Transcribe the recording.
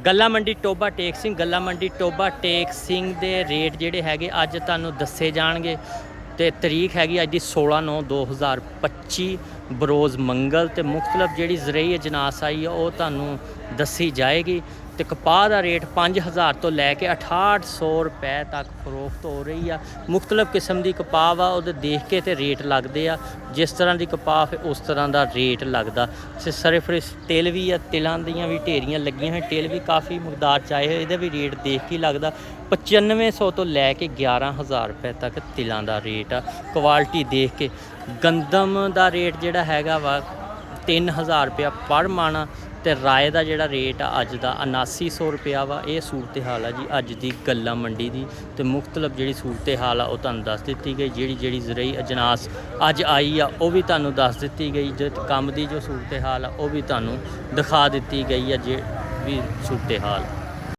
ਗੱਲਾ ਮੰਡੀ ਟੋਬਾ ਟੇਕ ਸਿੰਘ ਗੱਲਾ ਮੰਡੀ ਟੋਬਾ ਟੇਕ ਸਿੰਘ ਦੇ ਰੇਟ ਜਿਹੜੇ ਹੈਗੇ ਅੱਜ ਤੁਹਾਨੂੰ ਦੱਸੇ ਜਾਣਗੇ। ਤੇ ਤਰੀਕ ਹੈਗੀ ਅੱਜ ਦੀ 16/9/2025 ਬਰੋਜ਼ ਮੰਗਲ ਤੇ ਮੁਖਤਲਫ ਜਿਹੜੀ ਜ਼ਰਈ ਅਜਨਾਸ ਆਈ ਆ ਉਹ ਤੁਹਾਨੂੰ ਦੱਸੀ ਜਾਏਗੀ। ਤੇ ਕਪਾਹ ਦਾ ਰੇਟ 5000 ਤੋਂ ਲੈ ਕੇ 6800 ਰੁਪਏ ਤੱਕ ਫਰੋਖਤ ਹੋ ਰਹੀ ਆ। ਮੁਖਤਲਫ ਕਿਸਮ ਦੀ ਕਪਾਹ ਵਾ ਉਹਦੇ ਦੇਖ ਕੇ ਤੇ ਰੇਟ ਲੱਗਦੇ ਆ। ਜਿਸ ਤਰ੍ਹਾਂ ਦੀ ਕਪਾਹ ਹੈ ਉਸ ਤਰ੍ਹਾਂ ਦਾ ਰੇਟ ਲੱਗਦਾ। ਸਰਫਰਿਸ ਤਿਲ ਵੀ ਆ, ਤਿਲਾਂ ਦੀਆਂ ਵੀ ਢੇਰੀਆਂ ਲੱਗੀਆਂ ਹੋਈਆਂ, ਤਿਲ ਵੀ ਕਾਫੀ ਮਕਦਾਰ 'ਚ ਆਏ ਹੋਏ, ਇਹਦਾ ਵੀ ਰੇਟ ਦੇਖ ਕੇ ਲੱਗਦਾ। 9500 ਤੋਂ ਲੈ ਕੇ 11000 ਰੁਪਏ ਤੱਕ ਤਿਲਾਂ ਦਾ ਰੇਟ ਆ ਕੁਆਲਿਟੀ ਦੇਖ ਕੇ। ਗੰਦਮ ਦਾ ਰੇਟ ਜਿਹੜਾ ਹੈਗਾ ਵਾ 3000 ਰੁਪਇਆ ਪਰ ਮਣ ਤੇ ਰਾਏ ਦਾ ਜਿਹੜਾ ਰੇਟ ਆ ਅੱਜ ਦਾ 7900 ਰੁਪਇਆ ਵਾ। ਇਹ ਸੂਰਤ ਹਾਲ ਆ ਜੀ ਅੱਜ ਦੀ ਗੱਲਾ ਮੰਡੀ ਦੀ। ਤੇ ਮੁਖਤਲਫ ਜਿਹੜੀ ਸੂਰਤ ਹਾਲ ਆ ਉਹ ਤੁਹਾਨੂੰ ਦੱਸ ਦਿੱਤੀ ਗਈ। ਜਿਹੜੀ ਜ਼ਰਈ ਅਜਨਾਸ ਅੱਜ ਆਈ ਆ ਉਹ ਵੀ ਤੁਹਾਨੂੰ ਦੱਸ ਦਿੱਤੀ ਗਈ। ਜੇ ਕੰਮ ਦੀ ਜੋ ਸੂਰਤ ਹਾਲ ਆ ਉਹ ਵੀ ਤੁਹਾਨੂੰ ਦਿਖਾ ਦਿੱਤੀ ਗਈ ਆ। ਜੇ ਵੀ ਸੂਰਤ ਹਾਲ